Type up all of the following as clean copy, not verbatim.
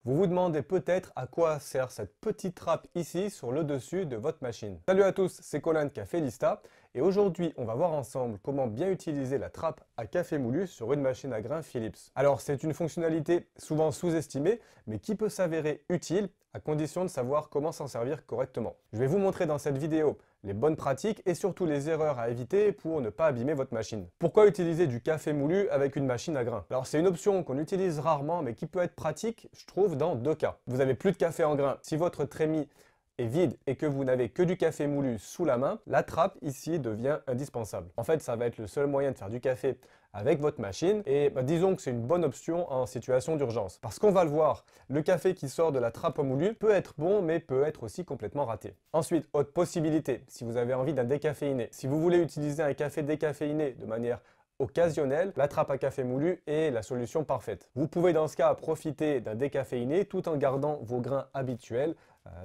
Vous vous demandez peut-être à quoi sert cette petite trappe ici sur le dessus de votre machine. Salut à tous, c'est Colin de Café Lista et aujourd'hui on va voir ensemble comment bien utiliser la trappe à café moulu sur une machine à grains Philips. Alors c'est une fonctionnalité souvent sous-estimée mais qui peut s'avérer utile à condition de savoir comment s'en servir correctement. Je vais vous montrer dans cette vidéo les bonnes pratiques et surtout les erreurs à éviter pour ne pas abîmer votre machine. Pourquoi utiliser du café moulu avec une machine à grains? Alors c'est une option qu'on utilise rarement mais qui peut être pratique, je trouve, dans deux cas. Vous avez plus de café en grains. Si votre trémie est vide et que vous n'avez que du café moulu sous la main, la trappe ici devient indispensable. En fait, ça va être le seul moyen de faire du café avec votre machine et disons que c'est une bonne option en situation d'urgence. Parce qu'on va le voir, le café qui sort de la trappe moulu peut être bon mais peut être aussi complètement raté. Ensuite, autre possibilité, si vous avez envie d'un décaféiné, si vous voulez utiliser un café décaféiné de manière occasionnelle, la trappe à café moulu est la solution parfaite. Vous pouvez dans ce cas profiter d'un décaféiné tout en gardant vos grains habituels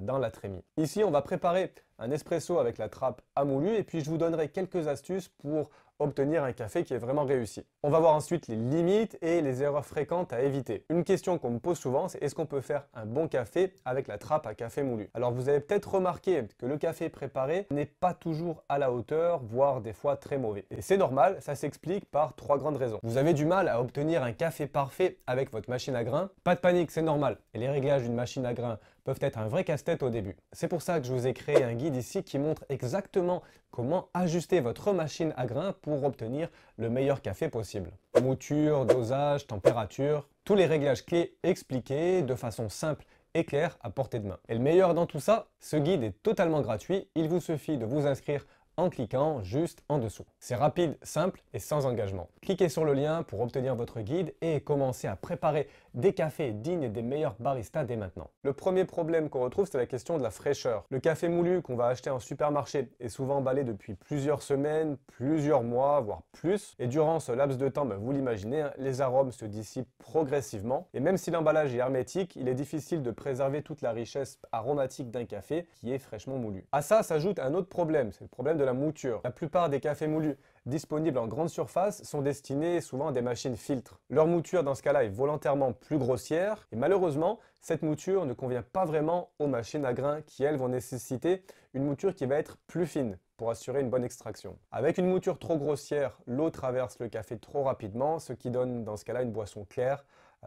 dans la trémie. Ici, on va préparer un espresso avec la trappe à moulu et puis je vous donnerai quelques astuces pour obtenir un café qui est vraiment réussi. On va voir ensuite les limites et les erreurs fréquentes à éviter. Une question qu'on me pose souvent, c'est est-ce qu'on peut faire un bon café avec la trappe à café moulu? Alors vous avez peut-être remarqué que le café préparé n'est pas toujours à la hauteur, voire des fois très mauvais. Et c'est normal, ça s'explique par trois grandes raisons. Vous avez du mal à obtenir un café parfait avec votre machine à grains. Pas de panique, c'est normal. Et les réglages d'une machine à grains peuvent être un vrai casse-tête au début. C'est pour ça que je vous ai créé un guide ici qui montre exactement comment ajuster votre machine à grains pour obtenir le meilleur café possible. Mouture, dosage, température, tous les réglages clés expliqués de façon simple et claire à portée de main. Et le meilleur dans tout ça, ce guide est totalement gratuit, il vous suffit de vous inscrire en cliquant juste en dessous. C'est rapide, simple et sans engagement. Cliquez sur le lien pour obtenir votre guide et commencez à préparer des cafés dignes des meilleurs baristas dès maintenant. Le premier problème qu'on retrouve, c'est la question de la fraîcheur. Le café moulu qu'on va acheter en supermarché est souvent emballé depuis plusieurs semaines, plusieurs mois, voire plus. Et durant ce laps de temps, vous l'imaginez, les arômes se dissipent progressivement. Et même si l'emballage est hermétique, il est difficile de préserver toute la richesse aromatique d'un café qui est fraîchement moulu. À ça s'ajoute un autre problème, c'est le problème de la mouture. La plupart des cafés moulus disponibles en grande surface sont destinés souvent à des machines filtres. Leur mouture dans ce cas-là est volontairement plus grossière et malheureusement, cette mouture ne convient pas vraiment aux machines à grains qui elles vont nécessiter une mouture qui va être plus fine pour assurer une bonne extraction. Avec une mouture trop grossière, l'eau traverse le café trop rapidement, ce qui donne dans ce cas-là une boisson claire,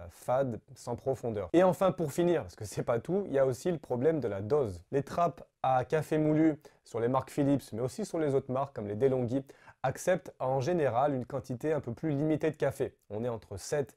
fade, sans profondeur. Et enfin pour finir, parce que c'est pas tout, il y a aussi le problème de la dose. Les trappes à café moulu sur les marques Philips, mais aussi sur les autres marques comme les DeLonghi, acceptent en général une quantité un peu plus limitée de café. On est entre 7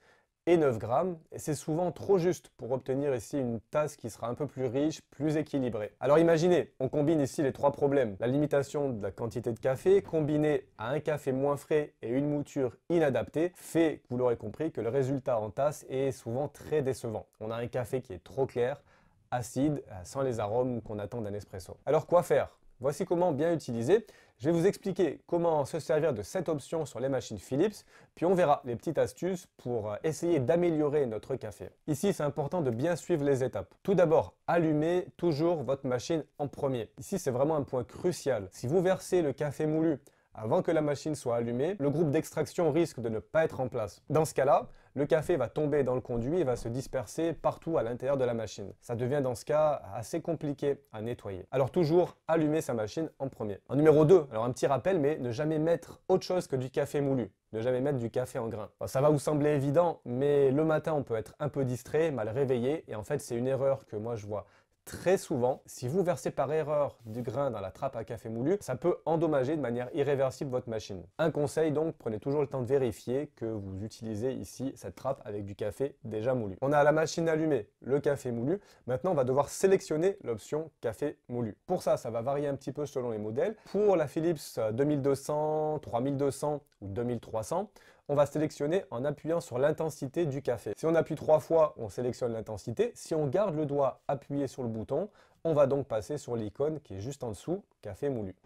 et 9 grammes, et c'est souvent trop juste pour obtenir ici une tasse qui sera un peu plus riche, plus équilibrée. Alors imaginez, on combine ici les trois problèmes. La limitation de la quantité de café, combinée à un café moins frais et une mouture inadaptée, fait, vous l'aurez compris, que le résultat en tasse est souvent très décevant. On a un café qui est trop clair, acide, sans les arômes qu'on attend d'un espresso. Alors quoi faire? Voici comment bien utiliser. Je vais vous expliquer comment se servir de cette option sur les machines Philips, puis on verra les petites astuces pour essayer d'améliorer notre café. Ici, c'est important de bien suivre les étapes. Tout d'abord, allumez toujours votre machine en premier. Ici, c'est vraiment un point crucial. Si vous versez le café moulu avant que la machine soit allumée, le groupe d'extraction risque de ne pas être en place. Dans ce cas-là, le café va tomber dans le conduit et va se disperser partout à l'intérieur de la machine. Ça devient dans ce cas assez compliqué à nettoyer. Alors toujours allumer sa machine en premier. En numéro 2, alors un petit rappel, mais ne jamais mettre autre chose que du café moulu. Ne jamais mettre du café en grains. Ça va vous sembler évident, mais le matin on peut être un peu distrait, mal réveillé, et en fait c'est une erreur que moi je vois très souvent. Si vous versez par erreur du grain dans la trappe à café moulu, ça peut endommager de manière irréversible votre machine. Un conseil donc, prenez toujours le temps de vérifier que vous utilisez ici cette trappe avec du café déjà moulu. On a la machine allumée, le café moulu. Maintenant, on va devoir sélectionner l'option café moulu. Pour ça, ça va varier un petit peu selon les modèles. Pour la Philips 2200, 3200 ou 2300, on va sélectionner en appuyant sur l'intensité du café. Si on appuie 3 fois, on sélectionne l'intensité. Si on garde le doigt appuyé sur le bouton, on va donc passer sur l'icône qui est juste en dessous, café moulu.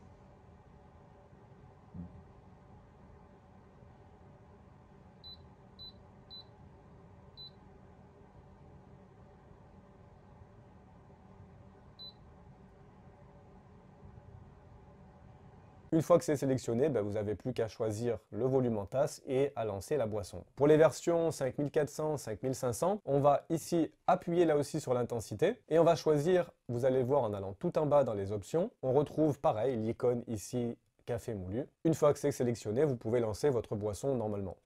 Une fois que c'est sélectionné, vous n'avez plus qu'à choisir le volume en tasse et à lancer la boisson. Pour les versions 5400, 5500, on va ici appuyer là aussi sur l'intensité et on va choisir, vous allez voir en allant tout en bas dans les options, on retrouve pareil l'icône ici café moulu. Une fois que c'est sélectionné, vous pouvez lancer votre boisson normalement.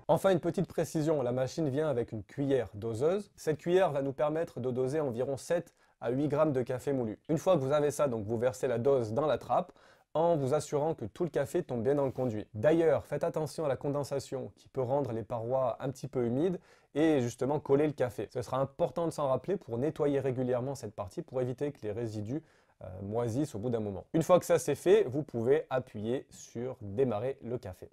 Enfin, une petite précision, la machine vient avec une cuillère doseuse. Cette cuillère va nous permettre de doser environ 7 à 8 grammes de café moulu. Une fois que vous avez ça, donc vous versez la dose dans la trappe en vous assurant que tout le café tombe bien dans le conduit. D'ailleurs, faites attention à la condensation qui peut rendre les parois un petit peu humides et justement coller le café. Ce sera important de s'en rappeler pour nettoyer régulièrement cette partie pour éviter que les résidus moisissent au bout d'un moment. Une fois que ça c'est fait, vous pouvez appuyer sur démarrer le café.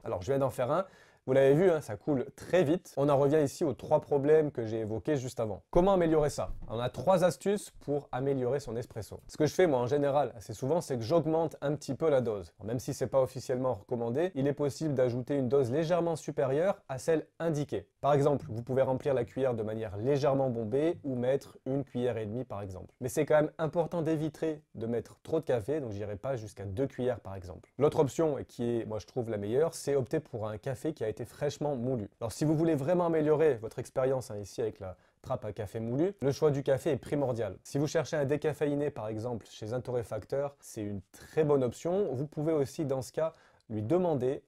Alors je viens d'en faire un, vous l'avez vu, ça coule très vite. On en revient ici aux 3 problèmes que j'ai évoqués juste avant. Comment améliorer ça? On a 3 astuces pour améliorer son espresso. Ce que je fais moi en général assez souvent, c'est que j'augmente un petit peu la dose. Même si ce n'est pas officiellement recommandé, il est possible d'ajouter une dose légèrement supérieure à celle indiquée. Par exemple, vous pouvez remplir la cuillère de manière légèrement bombée ou mettre 1,5 cuillère par exemple. Mais c'est quand même important d'éviter de mettre trop de café, donc j'irai pas jusqu'à 2 cuillères par exemple. L'autre option, et qui est moi je trouve la meilleure, c'est opter pour un café qui a été fraîchement moulu. Alors si vous voulez vraiment améliorer votre expérience ici avec la trappe à café moulu, le choix du café est primordial. Si vous cherchez un décaféiné par exemple chez un torréfacteur, c'est une très bonne option. Vous pouvez aussi dans ce cas lui demander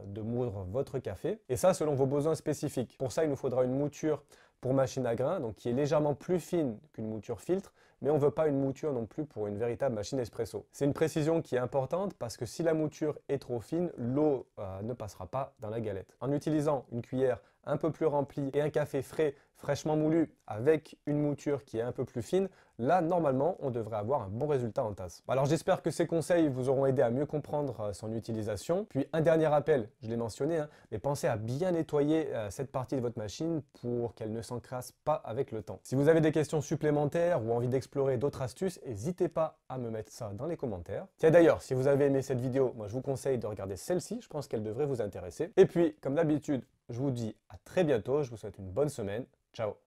de moudre votre café, et ça selon vos besoins spécifiques. Pour ça, il nous faudra une mouture pour machine à grains, donc qui est légèrement plus fine qu'une mouture filtre, mais on ne veut pas une mouture non plus pour une véritable machine espresso. C'est une précision qui est importante parce que si la mouture est trop fine, l'eau ne passera pas dans la galette. En utilisant une cuillère un peu plus remplie et un café frais, fraîchement moulu, avec une mouture qui est un peu plus fine, là, normalement, on devrait avoir un bon résultat en tasse. Alors, j'espère que ces conseils vous auront aidé à mieux comprendre son utilisation. Puis, un dernier rappel, je l'ai mentionné, mais pensez à bien nettoyer cette partie de votre machine pour qu'elle ne s'encrasse pas avec le temps. Si vous avez des questions supplémentaires ou envie d'explorer d'autres astuces, n'hésitez pas à me mettre ça dans les commentaires. Tiens, d'ailleurs, si vous avez aimé cette vidéo, moi, je vous conseille de regarder celle-ci. Je pense qu'elle devrait vous intéresser. Et puis, comme d'habitude, je vous dis à très bientôt. Je vous souhaite une bonne semaine. Ciao!